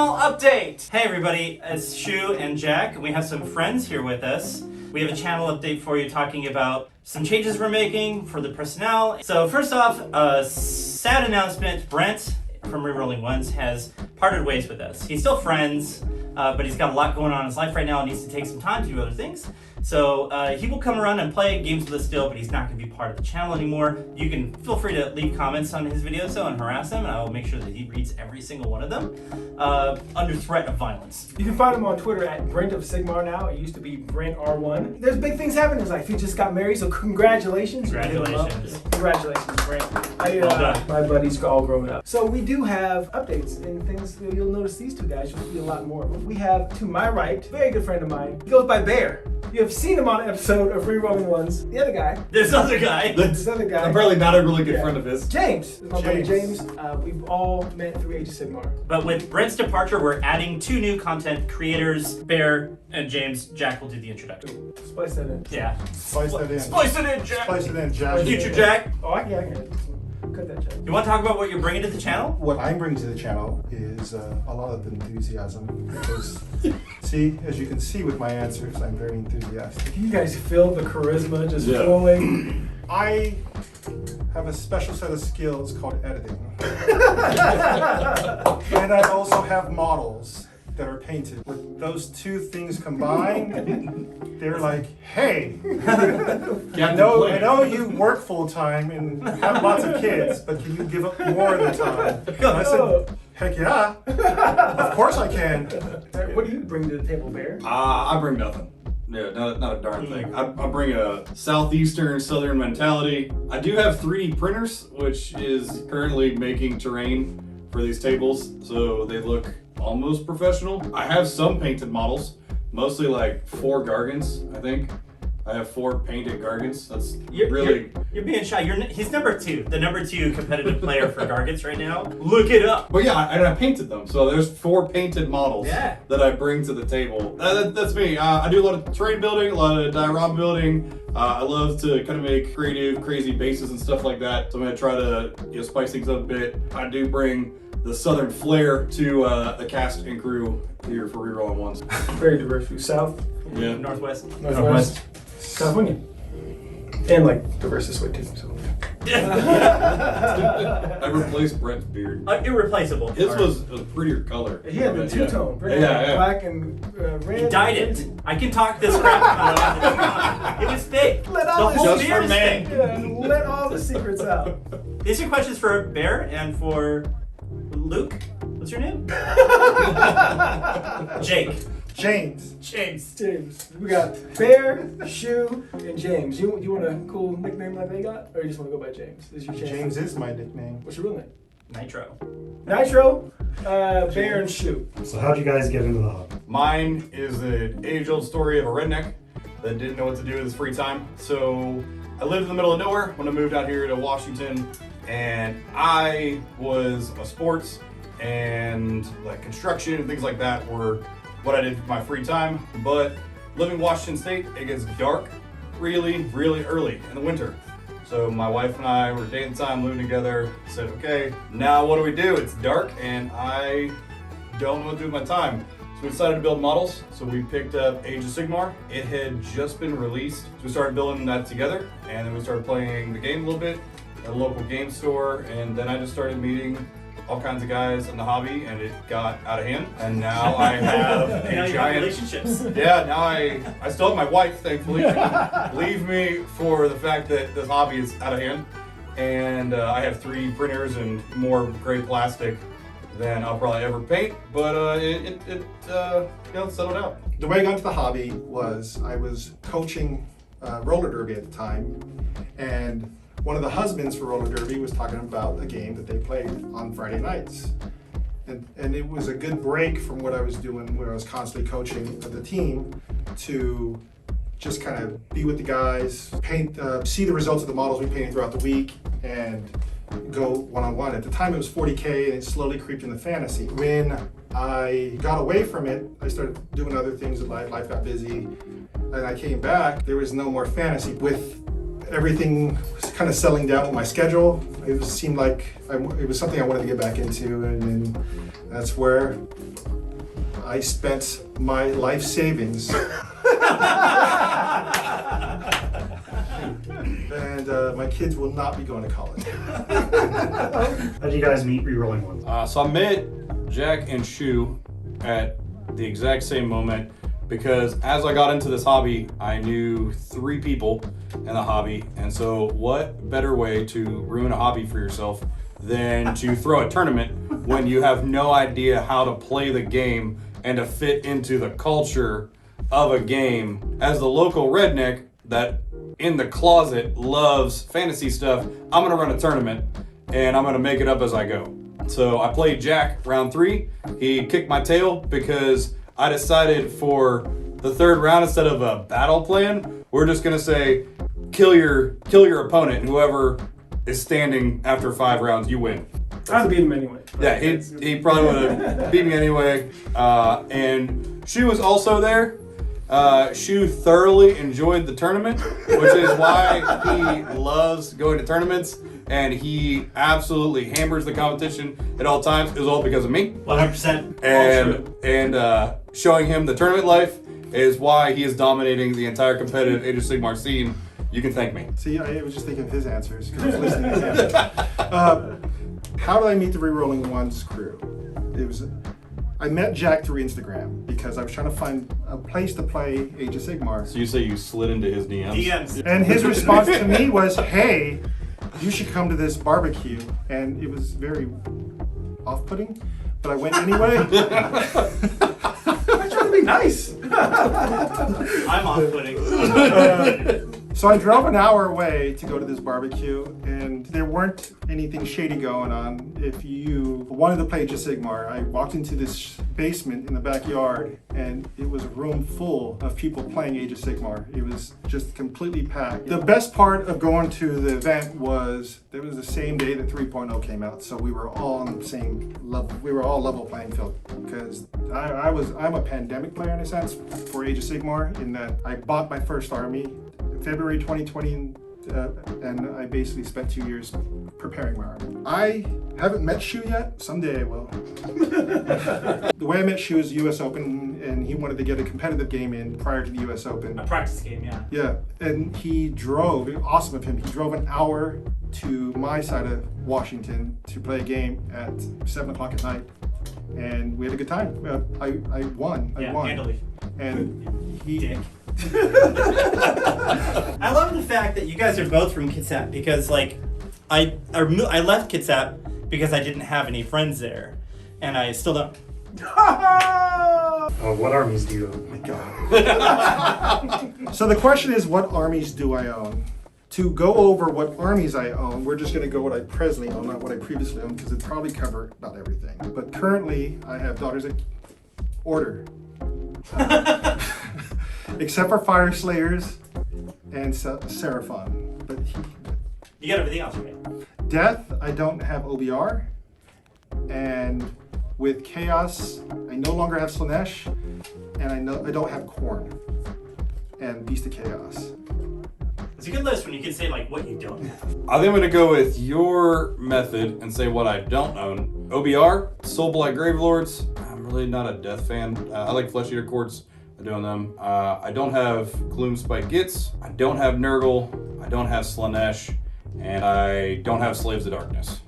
channel update. Hey everybody, it's Shu and Jack, and we have some friends here with us. We have a channel update for you talking about some changes we're making for the personnel. So first off, a sad announcement. Brent from Rerolling Ones has parted ways with us. He's still friends, but he's got a lot going on in his life right now and needs to take some time to do other things. So he will come around and play games with us still, but he's not going to be part of the channel anymore. You can feel free to leave comments on his videos and harass him, and I will make sure that he reads every single one of them under threat of violence. You can find him on Twitter at Brent of Sigmar now. It used to be Brent R1. There's big things happening in his life. He just got married, so congratulations. Congratulations. Congratulations, Brent. Well done. My buddies are all grown up. So we do have updates and things. You'll notice these two guys. You'll see a lot more. We have, to my right, a very good friend of mine. He goes by Bear. You have seen him on an episode of Rerolling Ones. The other guy. This other guy. Apparently not a really good friend of his. James. This is my buddy James. We've all met through Age of Sigmar. But with Brent's departure, we're adding 2 new content creators, Bear and James. Jack will do the introduction. Splice that in. Yeah. Splice that in. Splice it in, Jack. Splice it in, Jack. Future Jack. Oh, I can it. Cut that, Jack. You want to talk about what you're bringing to the channel? What I'm bringing to the channel is a lot of enthusiasm because, see, as you can see with my answers, I'm very enthusiastic. You guys feel the charisma just flowing. I have a special set of skills called editing. And I also have models that are painted. With those 2 things combined, they're like, hey, I know you work full time and have lots of kids, but can you give up more of the time? And I said, heck yeah, of course I can. What do you bring to the table, Bear? I bring nothing. Yeah, not a darn thing. I bring a southeastern, southern mentality. I do have 3D printers, which is currently making terrain for these tables, so they look almost professional. I have some painted models, mostly like 4 Gargants, I think. I have 4 painted Gargants. That's You're being shy. He's number 2, the number 2 competitive player for Gargants right now. Look it up. But yeah, and I painted them. So there's 4 painted models that I bring to the table. That's me. I do a lot of terrain building, a lot of diorama building. I love to kind of make creative, crazy bases and stuff like that. So I'm gonna try to spice things up a bit. I do bring the southern flair to the cast and crew here for Rerolling Ones. Very diverse. South, Yeah. Northwest. California. And like diverse this way too. So. I replaced Brent's beard. Irreplaceable. His was a prettier color. He had the two-tone. Yeah. Black and red. He dyed it. I can talk this crap about it. It was fake. Let all the whole Just beard for is men. fake. Yeah, let all the secrets out. These are questions for Bear and for Luke. What's your name? Jake. James. James. We got Bear, Shu, and James. You want a cool nickname like they got? Or you just want to go by James? This is your chance. James is my nickname. What's your real name? Nitro. Bear, and Shu. So how'd you guys get into the hobby? Mine is an age-old story of a redneck that didn't know what to do with his free time. So I lived in the middle of nowhere when I moved out here to Washington, and I was a sports and like construction and things like that were what I did for my free time. But living in Washington State, it gets dark really, really early in the winter. So my wife and I were dating at the time, living together, said, okay, now what do we do? It's dark and I don't know what to do with my time. So we decided to build models. So we picked up Age of Sigmar. It had just been released. So we started building that together, and then we started playing the game a little bit at a local game store, and then I just started meeting all kinds of guys in the hobby, and it got out of hand. And now I have Now a you have giant relationships. Yeah, now I still have my wife, thankfully. She can leave me for the fact that this hobby is out of hand. And I have 3 printers and more gray plastic than I'll probably ever paint. But it settled out. The way I got into the hobby was I was coaching roller derby at the time, and one of the husbands for roller derby was talking about a game that they played on Friday nights. And it was a good break from what I was doing, where I was constantly coaching the team, to just kind of be with the guys, paint, see the results of the models we painted throughout the week, and go one-on-one. At the time it was 40K, and it slowly creeped into fantasy. When I got away from it, I started doing other things in life. Life got busy, and I came back. There was no more fantasy. With everything was kind of settling down with my schedule. Seemed like it was something I wanted to get back into, and then that's where I spent my life savings. And my kids will not be going to college. How did you guys meet Rerolling Ones? So I met Jack and Shu at the exact same moment because as I got into this hobby, I knew 3 people in the hobby. And so what better way to ruin a hobby for yourself than to throw a tournament when you have no idea how to play the game and to fit into the culture of a game. As the local redneck that in the closet loves fantasy stuff, I'm gonna run a tournament and I'm gonna make it up as I go. So I played Jack round 3. He kicked my tail because I decided for the 3rd round, instead of a battle plan, we're just gonna say kill your opponent, and whoever is standing after 5 rounds, you win. I'd beat him anyway. Yeah, he probably would have beat me anyway. And Shu was also there. Shu thoroughly enjoyed the tournament, which is why he loves going to tournaments, and he absolutely hammers the competition at all times. It was all because of me. 100%. And showing him the tournament life is why he is dominating the entire competitive Age of Sigmar scene. You can thank me. See, I was just thinking of his answers because I was listening to him. How did I meet the Rerolling Ones crew? I met Jack through Instagram because I was trying to find a place to play Age of Sigmar. So you say you slid into his DMs? DMs. And his response to me was, "Hey, you should come to this barbecue." And it was very off-putting, but I went anyway. I'm trying to be nice. I'm off-putting. So I drove an hour away to go to this barbecue, and there weren't anything shady going on. If you wanted to play Age of Sigmar, I walked into this basement in the backyard, and it was a room full of people playing Age of Sigmar. It was just completely packed. The best part of going to the event was it was the same day that 3.0 came out, so we were all on the same level. We were all level playing field because I'm a pandemic player in a sense for Age of Sigmar in that I bought my first army February 2020, and I basically spent 2 years preparing my army. I haven't met Shu yet. Someday I will. The way I met Shu is US Open, and he wanted to get a competitive game in prior to the US Open. A practice game, yeah. Yeah, and he drove, awesome of him, he drove an hour to my side of Washington to play a game at 7 o'clock at night, and we had a good time. I won. Yeah, handily. And he... Dick. I love the fact that you guys are both from Kitsap because, like, I left Kitsap because I didn't have any friends there, and I still don't. What armies do you own? Oh my God. So the question is, what armies do I own? To go over what armies I own, we're just going to go what I presently own, not what I previously owned, because it probably covered about everything. But currently, I have Daughters of Order. Except for Fire Slayers and Seraphon. But You got everything else, right? Death, I don't have OBR. And with Chaos, I no longer have Slanesh. And I don't have Khorne. And Beast of Chaos. It's a good list when you can say, like, what you don't have. I think I'm going to go with your method and say what I don't own. OBR, Soulblight Gravelords. I'm really not a Death fan. I like Flesh Eater Courts. I'm doing them. I don't have Gloomspite Gits. I don't have Nurgle. I don't have Slanesh. And I don't have Slaves of Darkness.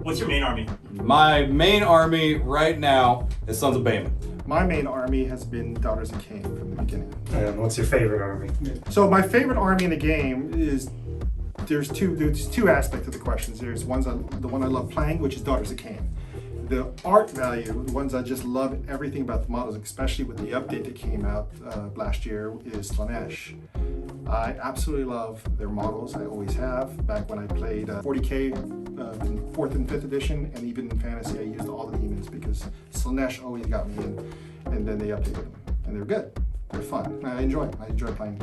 What's your main army? My main army right now is Sons of Bahamut. My main army has been Daughters of Cain from the beginning. And what's your favorite army? So my favorite army in the game is there's two aspects of the questions. There's the one I love playing, which is Daughters of Cain. The art value, the ones I just love everything about the models, especially with the update that came out last year, is Slanesh. I absolutely love their models. I always have. Back when I played 40K in 4th and 5th edition, and even in Fantasy, I used all the demons because Slanesh always got me in, and then they updated them, and they're good. They're fun. I enjoy playing.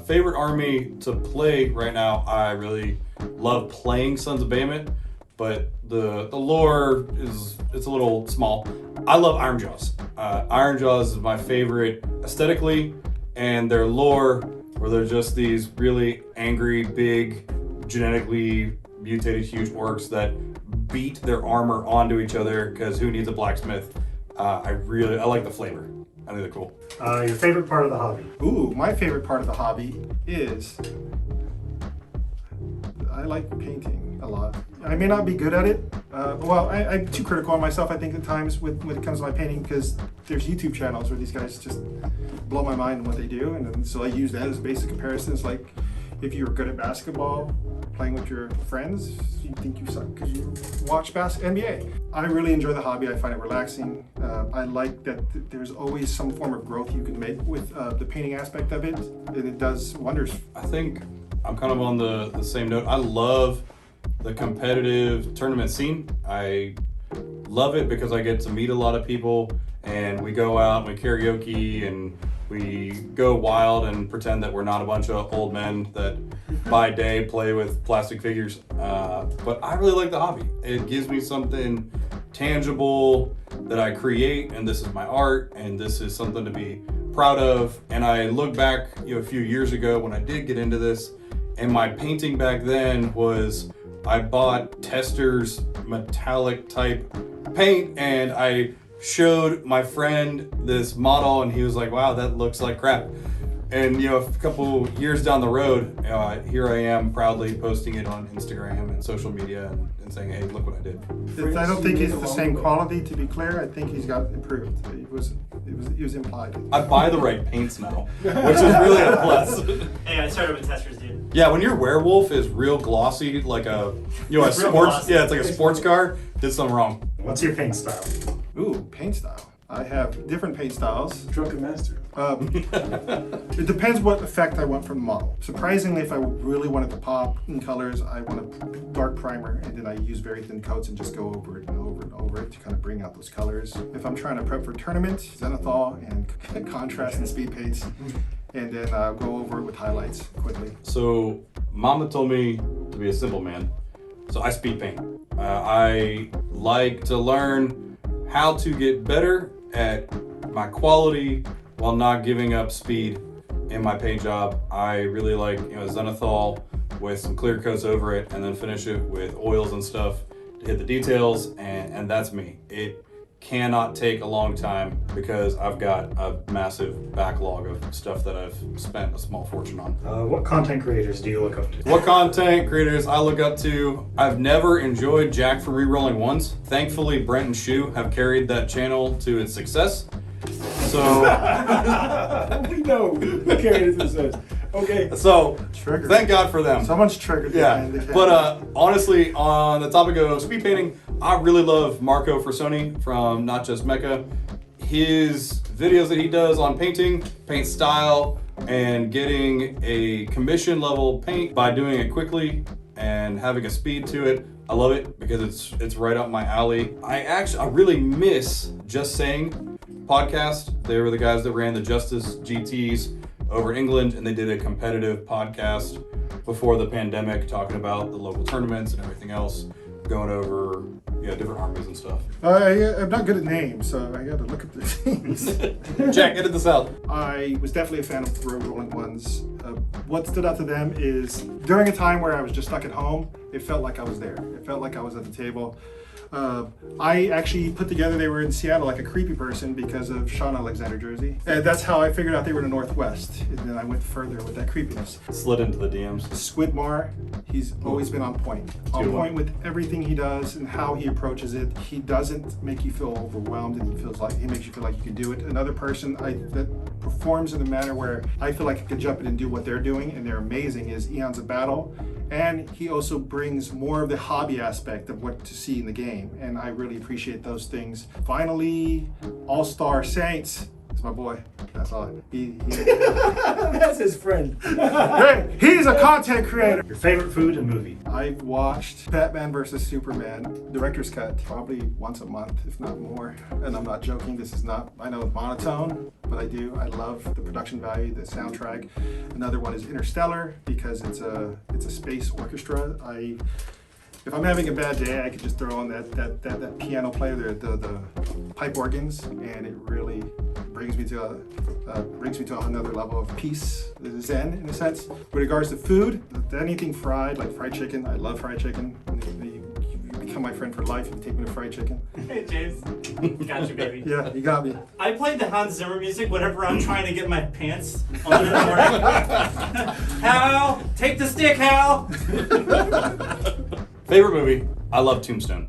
Favorite army to play right now, I really love playing Sons of Bahamut, but the lore it's a little small. I love Ironjaws. Ironjaws is my favorite aesthetically, and their lore where they're just these really angry, big, genetically mutated huge orcs that beat their armor onto each other because who needs a blacksmith? I like the flavor. I think they're cool. Your favorite part of the hobby? Ooh, my favorite part of the hobby is I like painting a lot. I may not be good at it. I'm too critical on myself, I think, at times when it comes to my painting, because there's YouTube channels where these guys just blow my mind in what they do. And so I use that as basic comparisons. Like, if you were good at basketball, playing with your friends, you think you suck because you watch NBA. I really enjoy the hobby. I find it relaxing. I like that there's always some form of growth you can make with the painting aspect of it, and it does wonders. I think I'm kind of on the same note. I love the competitive tournament scene. I love it because I get to meet a lot of people, and we go out and we karaoke and we go wild and pretend that we're not a bunch of old men that by day play with plastic figures. But I really like the hobby. It gives me something tangible that I create, and this is my art, and this is something to be proud of. And I look back, a few years ago when I did get into this, and my painting back then was I bought Tester's metallic type paint, and I showed my friend this model, and he was like, wow, that looks like crap. And a couple years down the road, here I am proudly posting it on Instagram and social media and saying, hey, look what I did. I don't think he's the same quality, to be clear. I think he's got improved. It was implied. I buy the right paints now, which is really a plus. Hey, I started with Testers, dude. Yeah, when your werewolf is real glossy, like a sports, glossy. it's like a sports car, did something wrong. What's your paint style? Ooh, paint style. I have different paint styles. Drunken master. It depends what effect I want from the model. Surprisingly, if I really wanted to pop in colors, I want a dark primer, and then I use very thin coats and just go over it and over and over it to kind of bring out those colors. If I'm trying to prep for a tournament, zenithal and contrast and speed paints, and then I'll go over it with highlights quickly. So Mama told me to be a simple man, so I speed paint. I like to learn how to get better at my quality while not giving up speed in my paint job. I really like zenithal with some clear coats over it, and then finish it with oils and stuff to hit the details, and that's me. It cannot take a long time because I've got a massive backlog of stuff that I've spent a small fortune on. What content creators do you look up to? What content creators I look up to? I've never enjoyed Jack from Rerolling Ones. Thankfully, Brent and Shu have carried that channel to its success. So We know who carried it says. Okay. So Triggered. thank God for them. Someone's triggered. Yeah, but honestly, on the topic of speed painting, I really love Marco Frassoni from Not Just Mecha. His videos that he does on painting, paint style, and getting a commission level paint by doing it quickly and having a speed to it. I love it because it's right up my alley. I really miss Just Saying podcast. They were the guys that ran the Justice GTs over in England, and they did a competitive podcast before the pandemic talking about the local tournaments and everything else, going over different armies and stuff. I'm not good at names, so I got to look up their things. Jack, edit this out. I was definitely a fan of Rerolling Ones. What stood out to them is during a time where I was just stuck at home, it felt like I was there. It felt like I was at the table. I actually put together they were in Seattle like a creepy person because of Sean Alexander jersey. And that's how I figured out they were in the Northwest. And then I went further with that creepiness. Slid into the DMs. Squidmar, he's always been on point. On point with everything he does and how he approaches it. He doesn't make you feel overwhelmed, and he makes you feel like you can do it. Another person that performs in a manner where I feel like I could jump in and do what they're doing, and they're amazing, is Eons of Battle. And he also brings more of the hobby aspect of what to see in the game, and I really appreciate those things. Finally, All-Star Saints is my boy. That's all. That's his friend. Hey, he's a content creator. Your favorite food and movie? I've watched Batman vs. Superman, director's cut, probably once a month, if not more. And I'm not joking, this is not, I know it's monotone, but I do. I love the production value, the soundtrack. Another one is Interstellar, because it's a space orchestra. If I'm having a bad day, I could just throw on that piano player, the pipe organs, and it really brings me to another level of peace, zen in a sense. With regards to food, anything fried, like fried chicken, I love fried chicken. You become my friend for life if you take me to fried chicken. Hey, James. Got you, baby. Yeah, you got me. I played the Hans Zimmer music whenever I'm trying to get my pants on in the morning. Hal, take the stick, Hal. Favorite movie? I love Tombstone.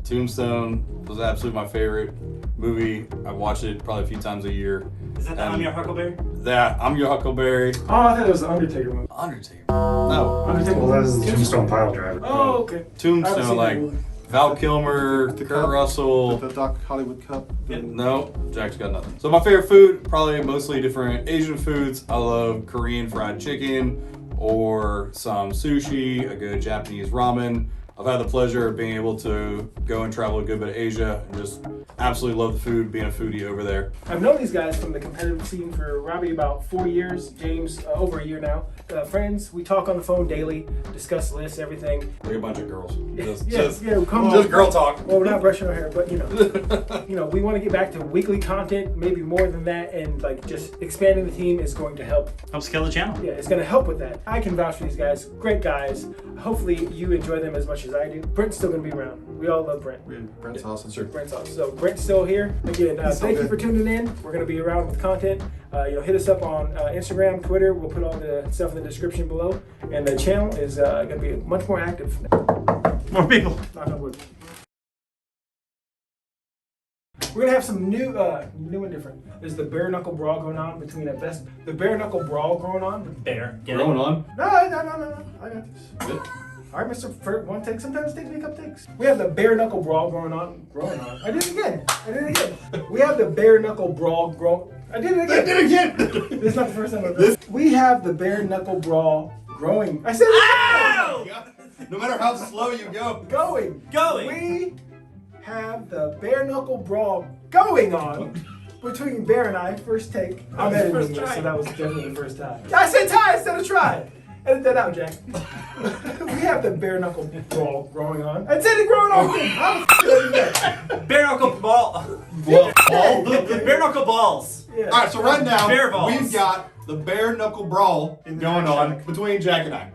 Tombstone was absolutely my favorite movie. I watched it probably a few times a year. Is that the I'm Your Huckleberry? That I'm Your Huckleberry. Oh, I thought it was the Undertaker movie. Undertaker. No. Undertaker. Well, that was the Tombstone Pile Driver. Oh, okay. I haven't Tombstone, seen like that movie. Val Kilmer, The Kurt Cup, Russell. the Doc Hollywood Cup. No, Jack's got nothing. So my favorite food, probably mostly different Asian foods. I love Korean fried chicken or some sushi, a good Japanese ramen. I've had the pleasure of being able to go and travel a good bit of Asia and just absolutely love the food, being a foodie over there. I've known these guys from the competitive scene for Robbie about 4 years, James over a year now. Friends, we talk on the phone daily, discuss lists, everything. Like a bunch of girls. Just Come on. just girl talk. Well, we're not brushing our hair, but we want to get back to weekly content, maybe more than that, and like just expanding the team is going to help. Help scale the channel. Yeah, it's going to help with that. I can vouch for these guys, great guys. Hopefully you enjoy them as much as I do. Brent's still going to be around. We all love Brent. Brent's awesome. Sure. Brent's awesome. So Brent's still here. Again, He's so thank you good. for tuning in. We're going to be around with content. Hit us up on Instagram, Twitter. We'll put all the stuff in the description below. And the channel is going to be much more active. More people. Knock on wood. We're gonna have some new and different. There's the bare knuckle brawl going on between the bare knuckle brawl going on. Bear. Get Going it? on. No, I got this. Good. All right, Mr. For one take. Sometimes it takes me a couple takes. We have the bare knuckle brawl going on. I did it again. We have the bare knuckle brawl. I did it again. This is not the first time I've done it. We have the bare knuckle brawl growing. I said it. Ow! No matter how slow you go. Going. Going. We have the bare knuckle brawl going on between Bear and I. First take. I'm editing first this, try. so that was definitely the first time. I said try instead of try. Edit that out, Jack. We have the bare knuckle brawl growing on. I said it growing on. How the f*** did that? Bare knuckle ball. Ball. The bare knuckle balls. Yeah. All right, so right now Bear balls. we've got the bare knuckle brawl In the going back on shack. between Jack and I.